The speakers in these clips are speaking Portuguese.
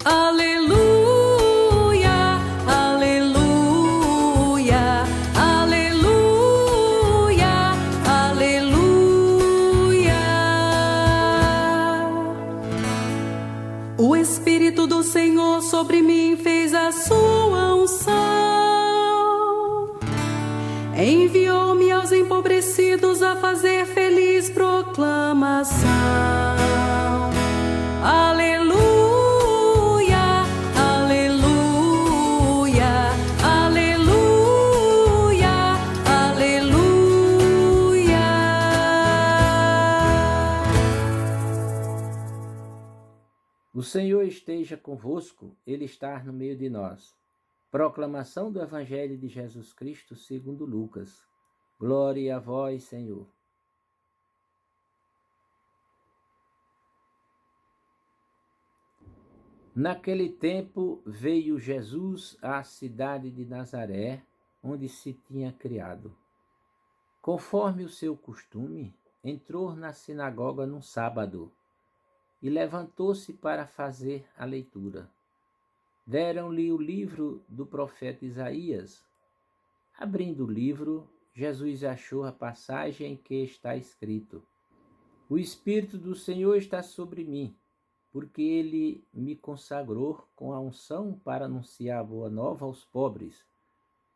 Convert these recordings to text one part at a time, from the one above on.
Aleluia, aleluia, aleluia, aleluia. O Espírito do Senhor sobre mim fez a sua unção. Enviou-me aos empobrecidos a fazer feliz proclamação. Aleluia, aleluia, aleluia, aleluia. O Senhor esteja convosco, Ele está no meio de nós. Proclamação do Evangelho de Jesus Cristo segundo Lucas. Glória a vós, Senhor. Naquele tempo veio Jesus à cidade de Nazaré, onde se tinha criado. Conforme o seu costume, entrou na sinagoga num sábado e levantou-se para fazer a leitura. Deram-lhe o livro do profeta Isaías. Abrindo o livro, Jesus achou a passagem em que está escrito: O Espírito do Senhor está sobre mim, porque Ele me consagrou com a unção para anunciar a boa nova aos pobres.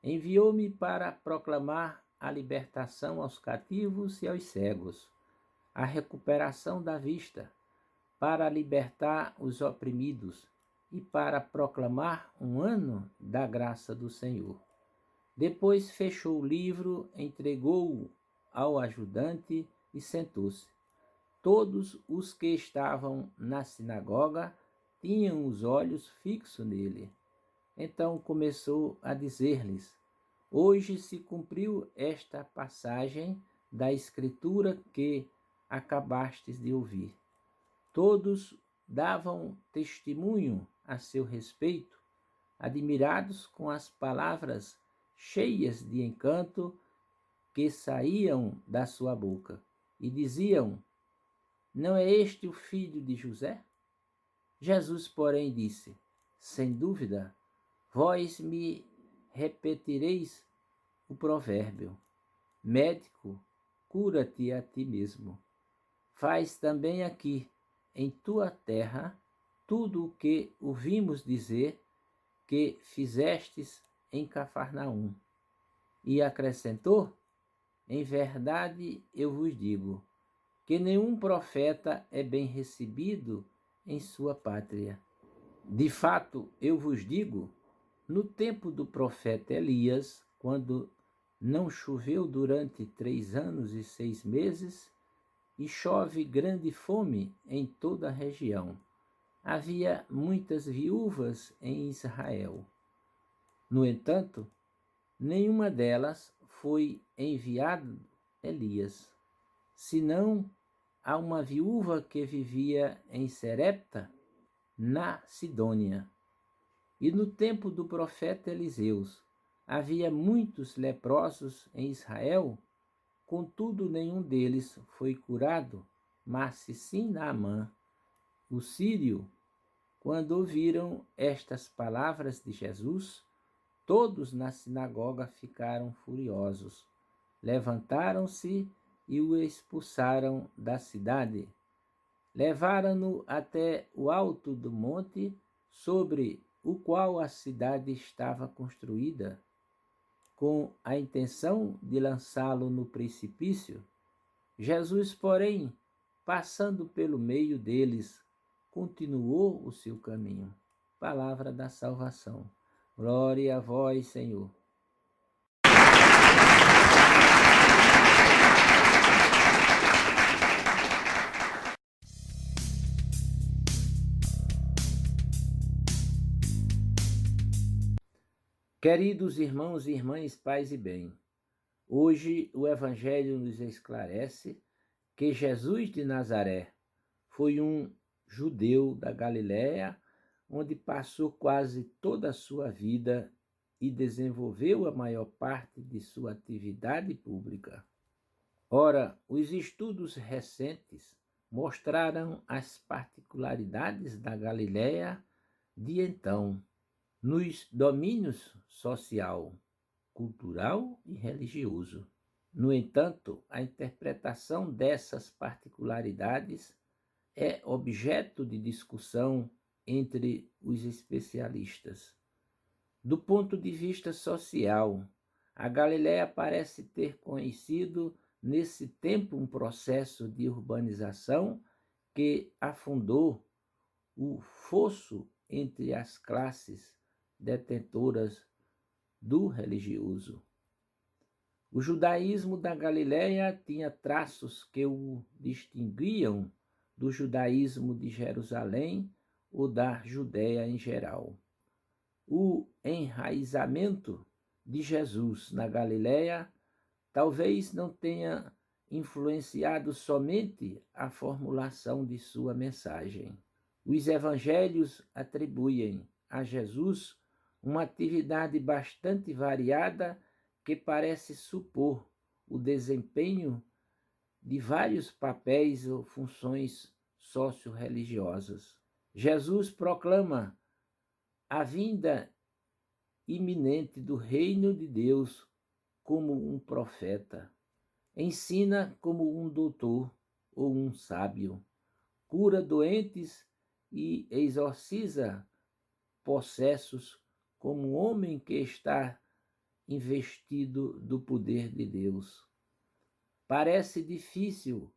Enviou-me para proclamar a libertação aos cativos e aos cegos, a recuperação da vista, para libertar os oprimidos e para proclamar um ano da graça do Senhor. Depois fechou o livro, entregou-o ao ajudante e sentou-se. Todos os que estavam na sinagoga tinham os olhos fixos nele. Então começou a dizer-lhes: Hoje se cumpriu esta passagem da Escritura que acabastes de ouvir. Todos davam testemunho a seu respeito, admirados com as palavras cheias de encanto que saíam da sua boca, e diziam: Não é este o filho de José? Jesus, porém, disse: Sem dúvida, vós me repetireis o provérbio: Médico, cura-te a ti mesmo. Faz também aqui, em tua terra, tudo o que ouvimos dizer que fizestes em Cafarnaum. E acrescentou: Em verdade eu vos digo, que nenhum profeta é bem recebido em sua pátria. De fato, eu vos digo, no tempo do profeta Elias, quando não choveu durante 3 anos e 6 meses, e chove grande fome em toda a região, havia muitas viúvas em Israel. No entanto, nenhuma delas foi enviado Elias, senão a uma viúva que vivia em Serepta, na Sidônia. E no tempo do profeta Eliseus, havia muitos leprosos em Israel, contudo nenhum deles foi curado, mas sim Naamã, o sírio. Quando ouviram estas palavras de Jesus, todos na sinagoga ficaram furiosos. Levantaram-se e o expulsaram da cidade. Levaram-no até o alto do monte, sobre o qual a cidade estava construída, com a intenção de lançá-lo no precipício. Jesus, porém, passando pelo meio deles, continuou o seu caminho. Palavra da salvação. Glória a vós, Senhor. Queridos irmãos e irmãs, paz e bem, hoje o Evangelho nos esclarece que Jesus de Nazaré foi um judeu da Galiléia, onde passou quase toda a sua vida e desenvolveu a maior parte de sua atividade pública. Ora, os estudos recentes mostraram as particularidades da Galiléia de então nos domínios social, cultural e religioso. No entanto, a interpretação dessas particularidades é objeto de discussão entre os especialistas. Do ponto de vista social, a Galiléia parece ter conhecido nesse tempo um processo de urbanização que afundou o fosso entre as classes detentoras do religioso. O judaísmo da Galiléia tinha traços que o distinguiam do judaísmo de Jerusalém ou da Judéia em geral. O enraizamento de Jesus na Galiléia talvez não tenha influenciado somente a formulação de sua mensagem. Os evangelhos atribuem a Jesus uma atividade bastante variada que parece supor o desempenho de vários papéis ou funções socio-religiosas. Jesus proclama a vinda iminente do reino de Deus como um profeta, ensina como um doutor ou um sábio, cura doentes e exorciza possessos como um homem que está investido do poder de Deus. Parece difícil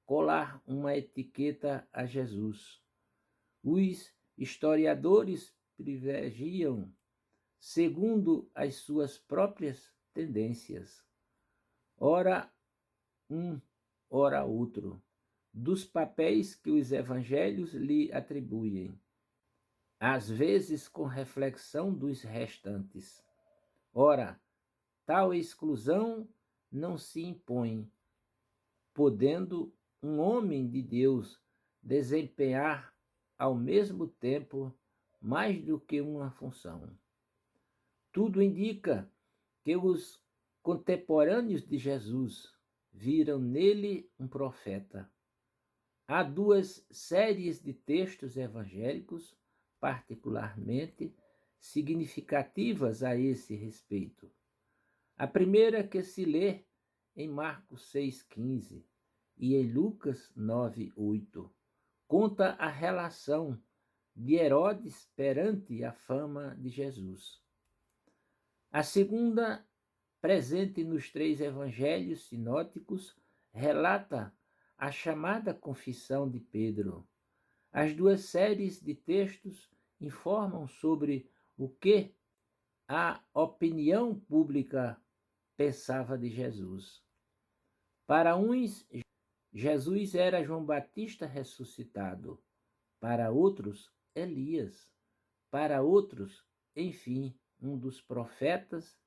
colar uma etiqueta a Jesus. Os historiadores privilegiam segundo as suas próprias tendências, ora um, ora outro, dos papéis que os evangelhos lhe atribuem, às vezes com reflexão dos restantes. Ora, tal exclusão não se impõe, podendo um homem de Deus desempenhar ao mesmo tempo mais do que uma função. Tudo indica que os contemporâneos de Jesus viram nele um profeta. Há duas séries de textos evangélicos particularmente significativas a esse respeito. A primeira que se lê em Marcos 6,15 e em Lucas 9,8 conta a relação de Herodes perante a fama de Jesus. A segunda, presente nos 3 evangelhos sinóticos, relata a chamada confissão de Pedro. As duas séries de textos informam sobre o que a opinião pública pensava de Jesus. Para uns, Jesus era João Batista ressuscitado. Para outros, Elias. Para outros, enfim, um dos profetas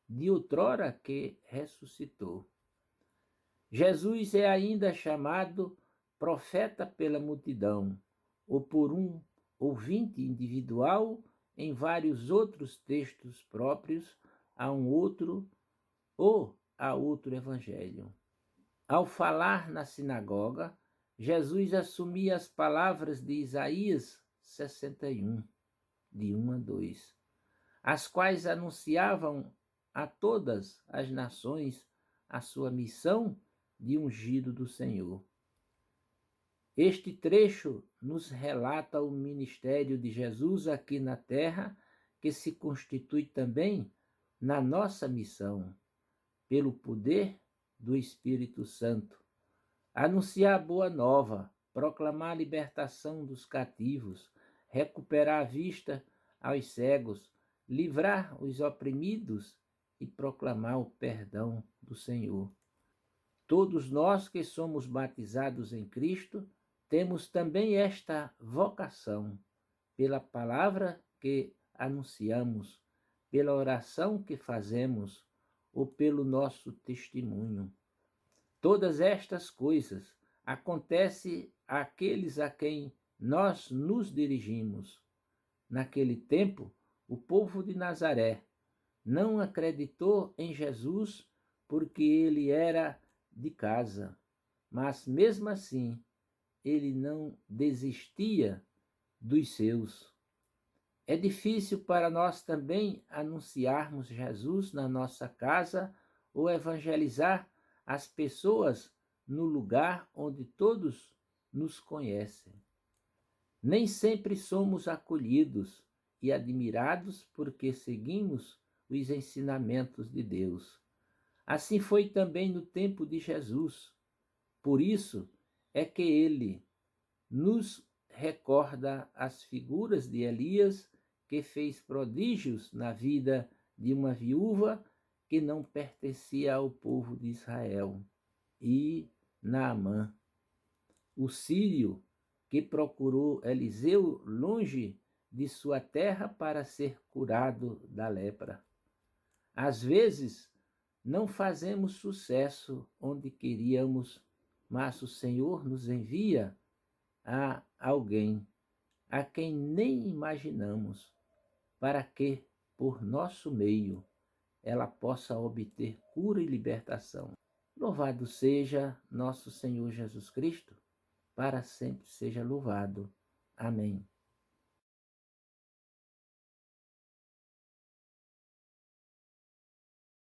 de outrora que ressuscitou. Jesus é ainda chamado profeta pela multidão, ou por um ouvinte individual em vários outros textos próprios a um outro ou a outro evangelho. Ao falar na sinagoga, Jesus assumia as palavras de Isaías 61, de 1 a 2, as quais anunciavam a todas as nações a sua missão de ungido do Senhor. Este trecho nos relata o ministério de Jesus aqui na terra, que se constitui também na nossa missão, pelo poder do Espírito Santo. Anunciar a boa nova, proclamar a libertação dos cativos, recuperar a vista aos cegos, livrar os oprimidos e proclamar o perdão do Senhor. Todos nós que somos batizados em Cristo temos também esta vocação, pela palavra que anunciamos, pela oração que fazemos ou pelo nosso testemunho. Todas estas coisas acontecem àqueles a quem nós nos dirigimos. Naquele tempo, o povo de Nazaré não acreditou em Jesus porque ele era de casa, mas mesmo assim ele não desistia dos seus. É difícil para nós também anunciarmos Jesus na nossa casa ou evangelizar as pessoas no lugar onde todos nos conhecem. Nem sempre somos acolhidos e admirados porque seguimos os ensinamentos de Deus. Assim foi também no tempo de Jesus. Por isso é que ele nos recorda as figuras de Elias, que fez prodígios na vida de uma viúva que não pertencia ao povo de Israel, e Naamã, o sírio, que procurou Eliseu longe de sua terra para ser curado da lepra. Às vezes, não fazemos sucesso onde queríamos, mas o Senhor nos envia a alguém a quem nem imaginamos, para que, por nosso meio, ela possa obter cura e libertação. Louvado seja nosso Senhor Jesus Cristo, para sempre seja louvado. Amém.